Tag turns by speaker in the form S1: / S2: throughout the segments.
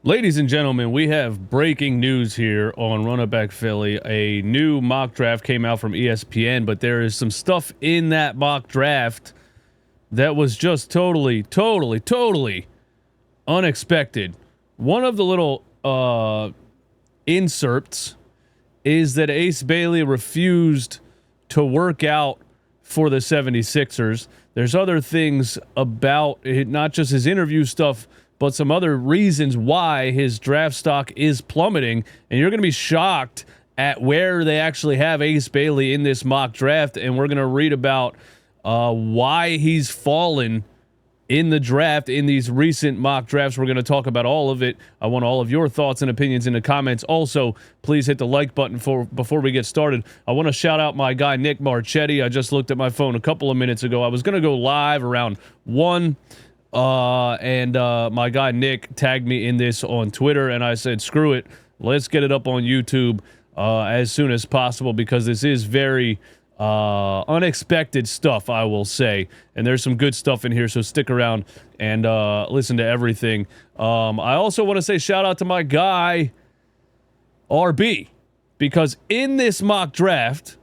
S1: Ladies and gentlemen, we have breaking news here on Run It Back Philly. A new mock draft came out from ESPN, but there is some stuff in that mock draft that was just totally unexpected. One of the little inserts is that Ace Bailey refused to work out for the 76ers. There's other things about it, not just his interview stuff, but some other reasons why his draft stock is plummeting. And you're going to be shocked at where they actually have Ace Bailey in this mock draft. And we're going to read about why he's fallen in the draft in these recent mock drafts. We're going to talk about all of it. I want all of your thoughts and opinions in the comments. Also, please hit the like button before we get started. I want to shout out my guy, Nick Marchetti. I just looked at my phone a couple of minutes ago. I was going to go live around 1. And my guy Nick tagged me in this on Twitter, and I said, screw it, let's get it up on YouTube as soon as possible, because this is very unexpected stuff, I will say, and there's some good stuff in here, so stick around and listen to everything. I also want to say shout out to my guy RB, because in this mock draft,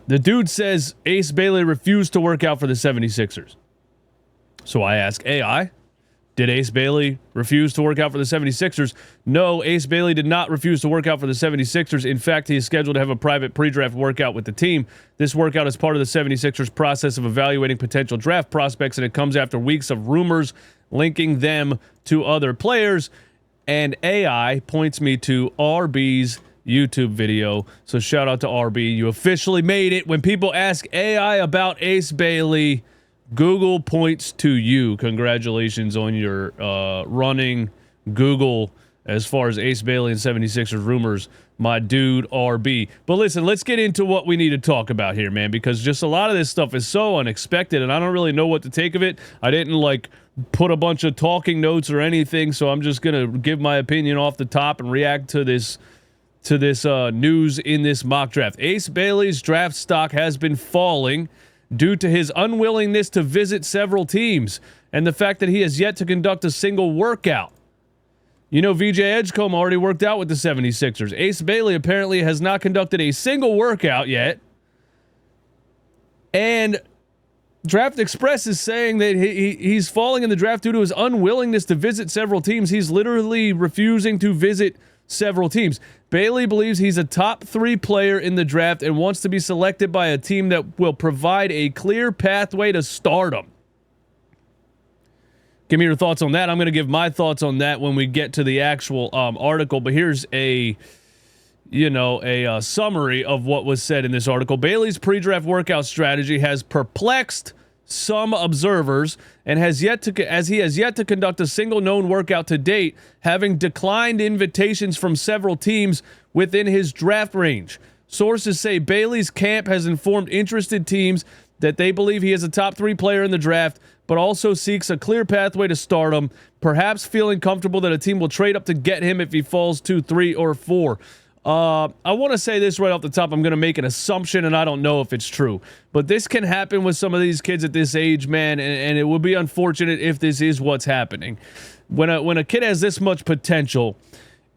S1: the dude says Ace Bailey refused to work out for the 76ers. So I ask AI, did Ace Bailey refuse to work out for the 76ers? No, Ace Bailey did not refuse to work out for the 76ers. In fact, he is scheduled to have a private pre-draft workout with the team. This workout is part of the 76ers process of evaluating potential draft prospects, and it comes after weeks of rumors linking them to other players. And AI points me to RB's YouTube video. So shout out to RB. You officially made it. When people ask AI about Ace Bailey, Google points to you. Congratulations on your running Google as far as Ace Bailey and 76ers rumors, my dude RB. But listen, let's get into what we need to talk about here, man, because just a lot of this stuff is so unexpected, and I don't really know what to take of it. I didn't put a bunch of talking notes or anything, so I'm just gonna give my opinion off the top and react to this news in this mock draft. Ace Bailey's draft stock has been falling due to his unwillingness to visit several teams and the fact that he has yet to conduct a single workout. You know, VJ Edgecombe already worked out with the 76ers. Ace Bailey apparently has not conducted a single workout yet. And Draft Express is saying that he's falling in the draft due to his unwillingness to visit several teams. He's literally refusing to visit several teams. Bailey believes he's a top 3 player in the draft and wants to be selected by a team that will provide a clear pathway to stardom. Give me your thoughts on that. I'm going to give my thoughts on that when we get to the actual article, but here's a summary of what was said in this article. Bailey's pre-draft workout strategy has perplexed some observers and as he has yet to conduct a single known workout to date, having declined invitations from several teams within his draft range. Sources say Bailey's camp has informed interested teams that they believe he is a top 3 player in the draft, but also seeks a clear pathway to stardom, perhaps feeling comfortable that a team will trade up to get him if he falls 2, 3, or 4. I want to say this right off the top. I'm going to make an assumption, and I don't know if it's true. But this can happen with some of these kids at this age, man, and it would be unfortunate if this is what's happening. When a kid has this much potential,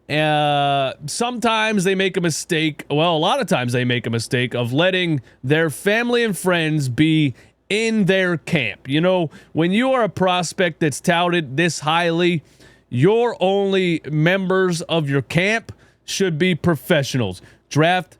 S1: sometimes they make a mistake. Well, a lot of times they make a mistake of letting their family and friends be in their camp. You know, when you are a prospect that's touted this highly, your only members of your camp should be professionals, draft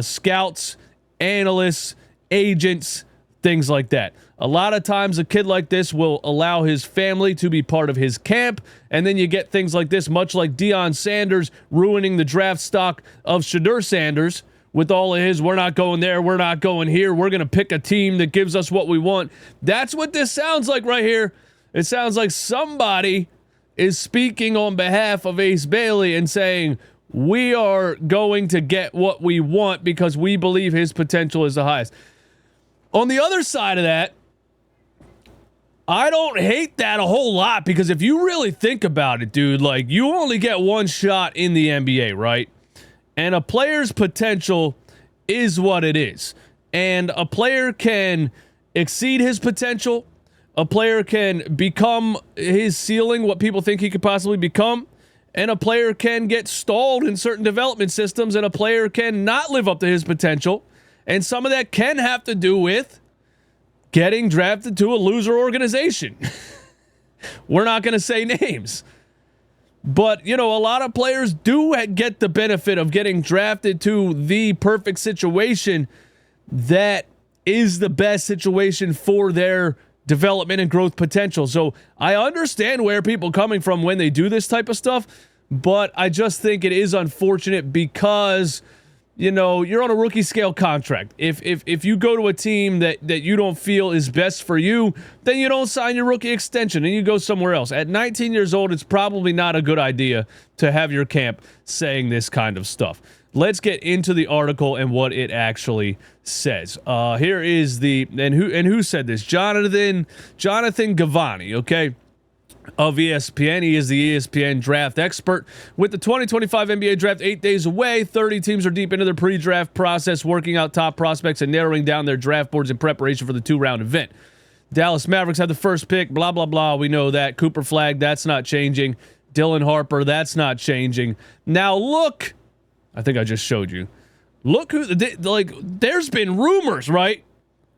S1: scouts, analysts, agents, things like that. A lot of times a kid like this will allow his family to be part of his camp, and then you get things like this, much like Deion Sanders ruining the draft stock of Shedeur Sanders with all of his, we're not going there, we're not going here, we're going to pick a team that gives us what we want. That's what this sounds like right here. It sounds like somebody is speaking on behalf of Ace Bailey and saying, we are going to get what we want because we believe his potential is the highest. On the other side of that, I don't hate that a whole lot, because if you really think about it, dude, you only get one shot in the NBA, right? And a player's potential is what it is. And a player can exceed his potential. A player can become his ceiling, what people think he could possibly become, and a player can get stalled in certain development systems, and a player can not live up to his potential. And some of that can have to do with getting drafted to a loser organization. We're not going to say names. But, a lot of players do get the benefit of getting drafted to the perfect situation that is the best situation for their development and growth potential. So I understand where people are coming from when they do this type of stuff, but I just think it is unfortunate because, you're on a rookie scale contract. If you go to a team that you don't feel is best for you, then you don't sign your rookie extension and you go somewhere else. At 19 years old, it's probably not a good idea to have your camp saying this kind of stuff. Let's get into the article and what it actually says. Here is who said this? Jonathan Gavani, okay, of ESPN. He is the ESPN draft expert. With the 2025 NBA draft 8 days away, 30 teams are deep into their pre-draft process, working out top prospects and narrowing down their draft boards in preparation for the 2-round event. Dallas Mavericks had the first pick, blah, blah, blah. We know that. Cooper Flagg, that's not changing. Dylan Harper, that's not changing. Now look, I think I just showed you. Look there's been rumors, right,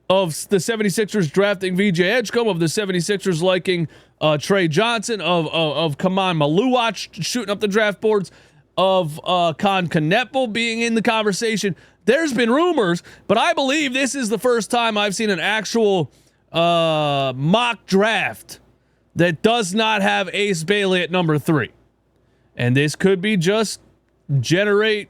S1: of the 76ers drafting VJ Edgecombe, of the 76ers liking Trey Johnson, of Kaman Maluach shooting up the draft boards, of Con Kneppel being in the conversation. There's been rumors, but I believe this is the first time I've seen an actual mock draft that does not have Ace Bailey at number 3. And this could be just generate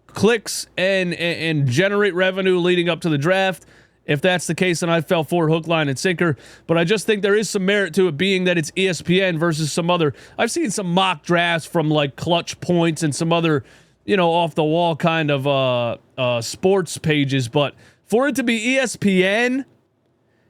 S1: clicks and generate revenue leading up to the draft. If that's the case, then I fell for hook, line, and sinker. But I just think there is some merit to it, being that it's ESPN versus some other. I've seen some mock drafts from like Clutch Points and some other, off the wall kind of sports pages. But for it to be ESPN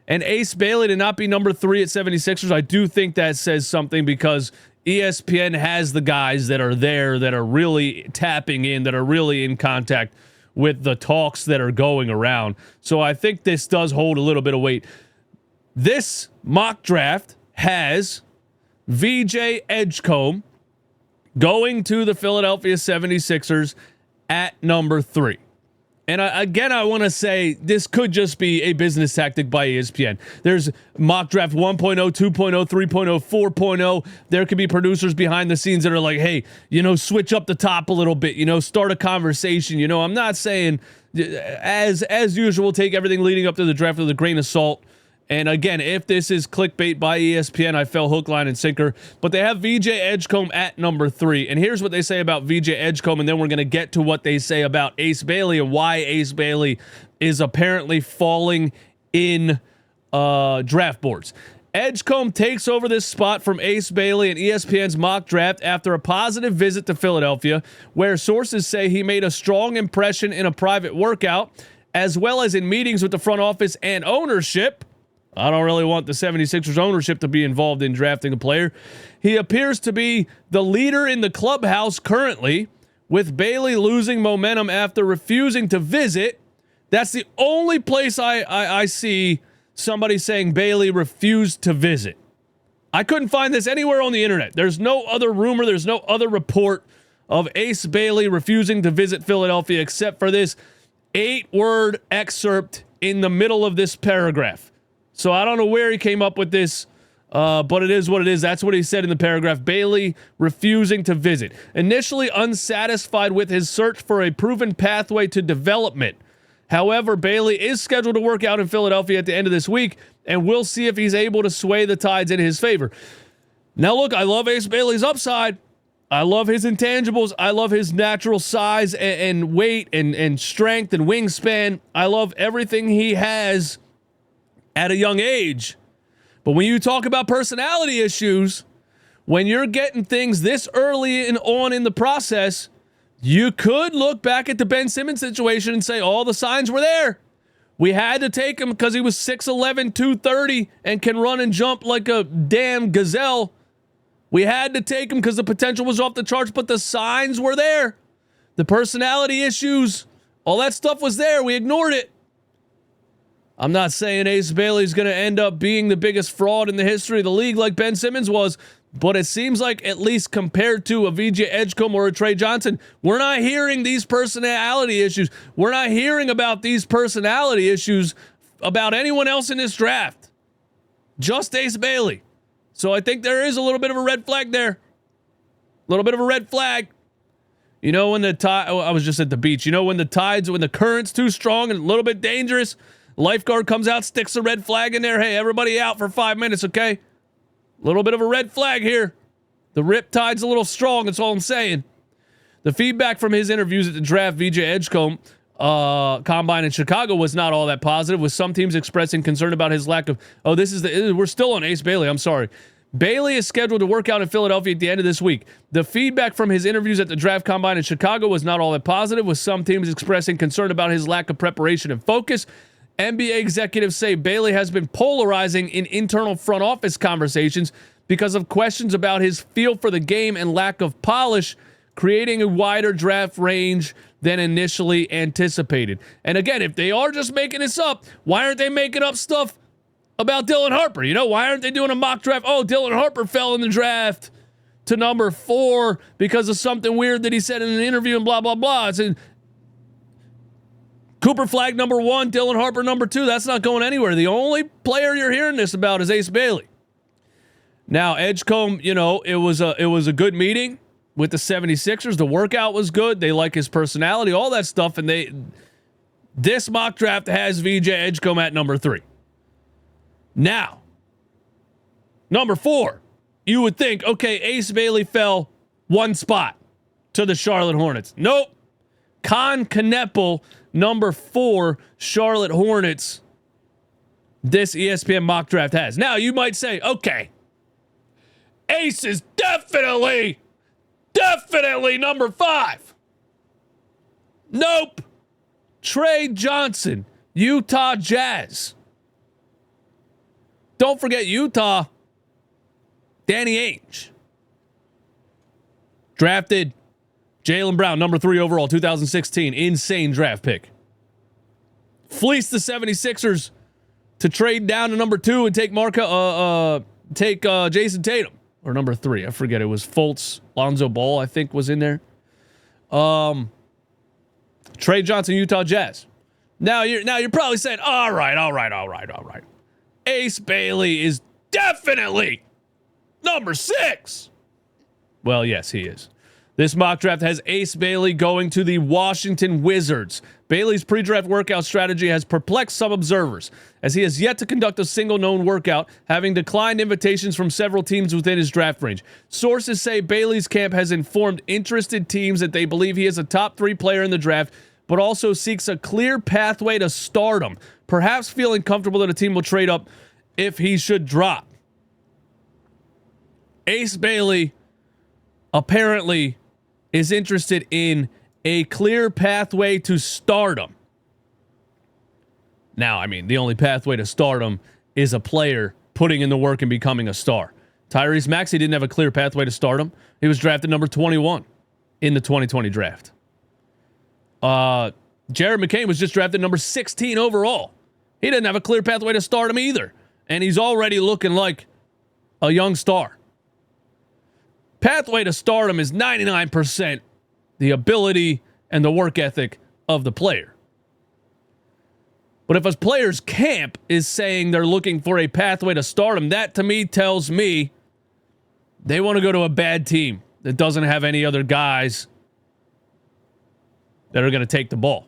S1: and Ace Bailey to not be number 3 at 76ers, I do think that says something, because ESPN has the guys that are there, that are really tapping in, that are really in contact with the talks that are going around. So I think this does hold a little bit of weight. This mock draft has VJ Edgecombe going to the Philadelphia 76ers at number 3. And I want to say this could just be a business tactic by ESPN. There's mock draft 1.0, 2.0, 3.0, 4.0. There could be producers behind the scenes that are like, hey, switch up the top a little bit, start a conversation. I'm not saying, as usual, take everything leading up to the draft with a grain of salt. And again, if this is clickbait by ESPN, I fell hook, line, and sinker. But they have VJ Edgecombe at number 3. And here's what they say about VJ Edgecombe, and then we're going to get to what they say about Ace Bailey and why Ace Bailey is apparently falling in draft boards. Edgecombe takes over this spot from Ace Bailey in ESPN's mock draft after a positive visit to Philadelphia, where sources say he made a strong impression in a private workout, as well as in meetings with the front office and ownership. I don't really want the 76ers ownership to be involved in drafting a player. He appears to be the leader in the clubhouse currently, with Bailey losing momentum after refusing to visit. That's the only place I see somebody saying Bailey refused to visit. I couldn't find this anywhere on the internet. There's no other rumor. There's no other report of Ace Bailey refusing to visit Philadelphia except for this 8-word excerpt in the middle of this paragraph. So I don't know where he came up with this, but it is what it is. That's what he said in the paragraph. Bailey refusing to visit. Initially unsatisfied with his search for a proven pathway to development. However, Bailey is scheduled to work out in Philadelphia at the end of this week, and we'll see if he's able to sway the tides in his favor. Now, look, I love Ace Bailey's upside. I love his intangibles. I love his natural size and weight and strength and wingspan. I love everything he has at a young age. But when you talk about personality issues, when you're getting things this early and on in the process, you could look back at the Ben Simmons situation and say all the signs were there. We had to take him because he was 6'11", 230, and can run and jump like a damn gazelle. We had to take him because the potential was off the charts, but the signs were there. The personality issues, all that stuff was there. We ignored it. I'm not saying Ace Bailey's going to end up being the biggest fraud in the history of the league like Ben Simmons was, but it seems like, at least compared to a VJ Edgecombe or a Trey Johnson, we're not hearing these personality issues. We're not hearing about these personality issues about anyone else in this draft. Just Ace Bailey. So I think there is a little bit of a red flag there. A little bit of a red flag. You know, when the tide, I was just at the beach. You know, when the current's too strong and a little bit dangerous, lifeguard comes out, sticks a red flag in there. Hey, everybody out for 5 minutes, okay? A little bit of a red flag here. The rip tide's a little strong, that's all I'm saying. The feedback from his interviews at the draft, VJ Edgecombe, combine in Chicago was not all that positive, with some teams expressing concern about his lack of, we're still on Ace Bailey, I'm sorry. Bailey is scheduled to work out in Philadelphia at the end of this week. The feedback from his interviews at the draft combine in Chicago was not all that positive, with some teams expressing concern about his lack of preparation and focus. NBA executives say Bailey has been polarizing in internal front office conversations because of questions about his feel for the game and lack of polish, creating a wider draft range than initially anticipated. And again, if they are just making this up, why aren't they making up stuff about Dylan Harper? You know, why aren't they doing a mock draft? Oh, Dylan Harper fell in the draft to number 4 because of something weird that he said in an interview and blah, blah, blah. It's Cooper Flagg number 1, Dylan Harper number 2. That's not going anywhere. The only player you're hearing this about is Ace Bailey. Now, Edgecombe, you know, it was a good meeting with the 76ers. The workout was good. They like his personality, all that stuff. And this mock draft has VJ Edgecombe at number 3. Now, number 4, you would think, okay, Ace Bailey fell 1 spot to the Charlotte Hornets. Nope. Con Kneppel, number 4, Charlotte Hornets, this ESPN mock draft has. Now, you might say, okay, Ace is definitely number 5. Nope. Trey Johnson, Utah Jazz. Don't forget Utah, Danny Ainge. Drafted Jaylen Brown, number 3 overall, 2016. Insane draft pick. Fleeced the 76ers to trade down to number 2 and take Jason Tatum. Or number 3. I forget. It was Fultz. Lonzo Ball, I think, was in there. Trey Johnson, Utah Jazz. Now you're probably saying, all right. Ace Bailey is definitely number 6. Well, yes, he is. This mock draft has Ace Bailey going to the Washington Wizards. Bailey's pre-draft workout strategy has perplexed some observers, as he has yet to conduct a single known workout, having declined invitations from several teams within his draft range. Sources say Bailey's camp has informed interested teams that they believe he is a top 3 player in the draft, but also seeks a clear pathway to stardom, perhaps feeling comfortable that a team will trade up if he should drop. Ace Bailey apparently is interested in a clear pathway to stardom. Now, I mean, the only pathway to stardom is a player putting in the work and becoming a star. Tyrese Maxey didn't have a clear pathway to stardom. He was drafted number 21 in the 2020 draft. Jared McCain was just drafted number 16 overall. He didn't have a clear pathway to stardom either. And he's already looking like a young star. Pathway to stardom is 99% the ability and the work ethic of the player. But if a player's camp is saying they're looking for a pathway to stardom, that to me tells me they want to go to a bad team that doesn't have any other guys that are going to take the ball.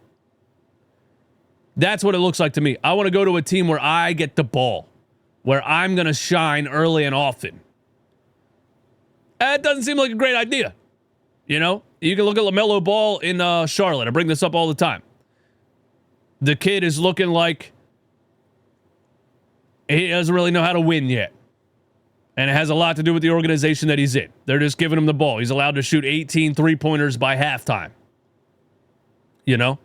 S1: That's what it looks like to me. I want to go to a team where I get the ball, where I'm going to shine early and often. That doesn't seem like a great idea. You know, you can look at LaMelo Ball in Charlotte. I bring this up all the time. The kid is looking like he doesn't really know how to win yet. And it has a lot to do with the organization that he's in. They're just giving him the ball. He's allowed to shoot 18 3-pointers by halftime. You know?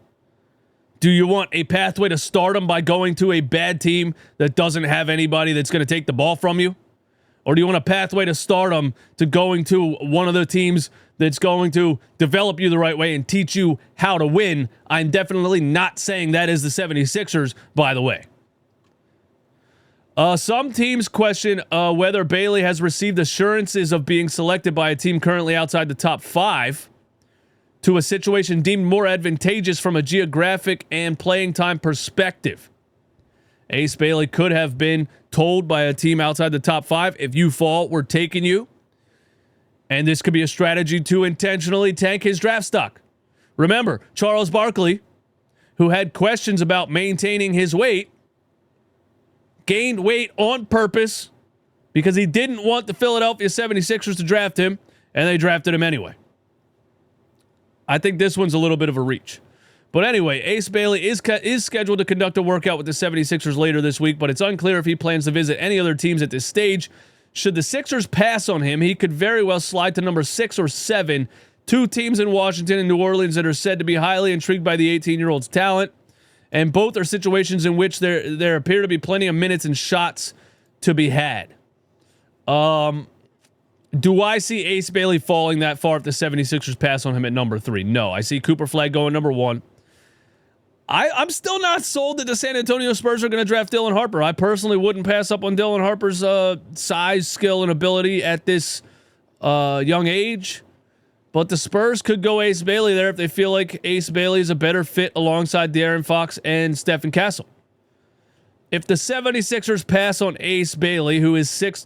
S1: Do you want a pathway to stardom by going to a bad team that doesn't have anybody that's going to take the ball from you? Or do you want a pathway to stardom to going to one of the teams that's going to develop you the right way and teach you how to win? I'm definitely not saying that is the 76ers, by the way. Some teams question whether Bailey has received assurances of being selected by a team currently outside the top 5 to a situation deemed more advantageous from a geographic and playing time perspective. Ace Bailey could have been told by a team outside the top 5, if you fall, we're taking you. And this could be a strategy to intentionally tank his draft stock. Remember, Charles Barkley, who had questions about maintaining his weight, gained weight on purpose because he didn't want the Philadelphia 76ers to draft him, and they drafted him anyway. I think this one's a little bit of a reach. But anyway, Ace Bailey is scheduled to conduct a workout with the 76ers later this week, but it's unclear if he plans to visit any other teams at this stage. Should the Sixers pass on him, he could very well slide to number 6 or 7. 2 teams in Washington and New Orleans that are said to be highly intrigued by the 18-year-old's talent, and both are situations in which there appear to be plenty of minutes and shots to be had. Do I see Ace Bailey falling that far if the 76ers pass on him at number 3? No. I see Cooper Flag going number 1. I'm still not sold that the San Antonio Spurs are going to draft Dylan Harper. I personally wouldn't pass up on Dylan Harper's size, skill, and ability at this young age. But the Spurs could go Ace Bailey there if they feel like Ace Bailey is a better fit alongside De'Aaron Fox and Stephen Castle. If the 76ers pass on Ace Bailey, who is 6'9",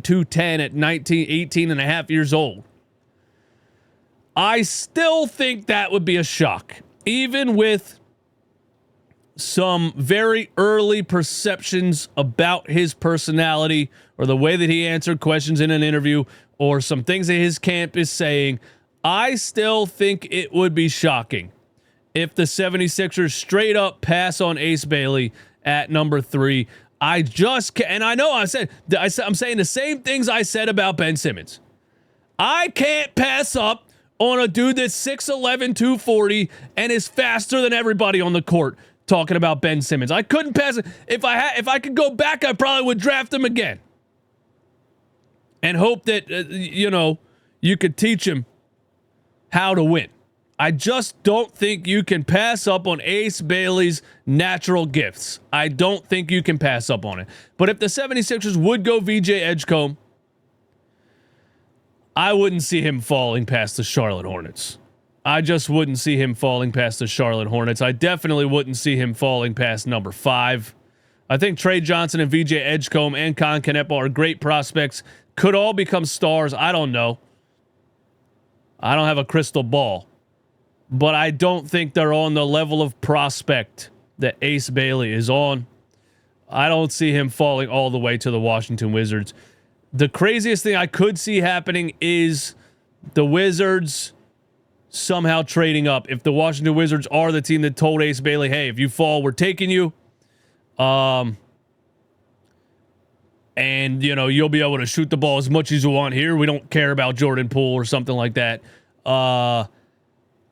S1: 210 at 18 and a half years old, I still think that would be a shock. Even with some very early perceptions about his personality or the way that he answered questions in an interview or some things that his camp is saying, I still think it would be shocking if the 76ers straight up pass on Ace Bailey at number 3. I just can't, and I know I'm saying the same things I said about Ben Simmons. I can't pass up on a dude that's 6'11", 240 and is faster than everybody on the court. Talking about Ben Simmons, I couldn't pass it. If I could go back, I probably would draft him again and hope that you could teach him how to win. I just don't think you can pass up on Ace Bailey's natural gifts. I don't think you can pass up on it. But if the 76ers would go VJ Edgecombe, I wouldn't see him falling past the Charlotte Hornets. I just wouldn't see him falling past the Charlotte Hornets. I definitely wouldn't see him falling past number 5. I think Trey Johnson and VJ Edgecombe and Con Canepa are great prospects. Could all become stars. I don't know. I don't have a crystal ball. But I don't think they're on the level of prospect that Ace Bailey is on. I don't see him falling all the way to the Washington Wizards. The craziest thing I could see happening is the Wizards somehow trading up. If the Washington Wizards are the team that told Ace Bailey, hey, if you fall, we're taking you. And, you'll be able to shoot the ball as much as you want here. We don't care about Jordan Poole or something like that.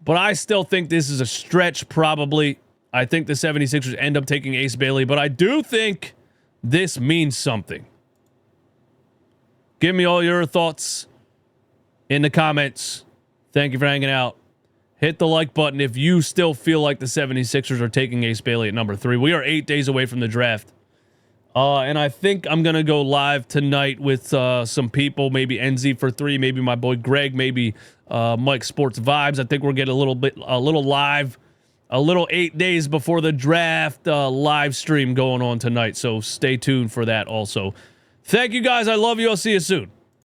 S1: But I still think this is a stretch, probably. I think the 76ers end up taking Ace Bailey, but I do think this means something. Give me all your thoughts in the comments. Thank you for hanging out. Hit the like button if you still feel like the 76ers are taking Ace Bailey at number 3. We are 8 days away from the draft. And I think I'm going to go live tonight with some people, maybe NZ for 3, maybe my boy Greg, maybe Mike Sports Vibes. I think we'll get a little live, a little 8 days before the draft live stream going on tonight. So stay tuned for that also. Thank you guys. I love you. I'll see you soon.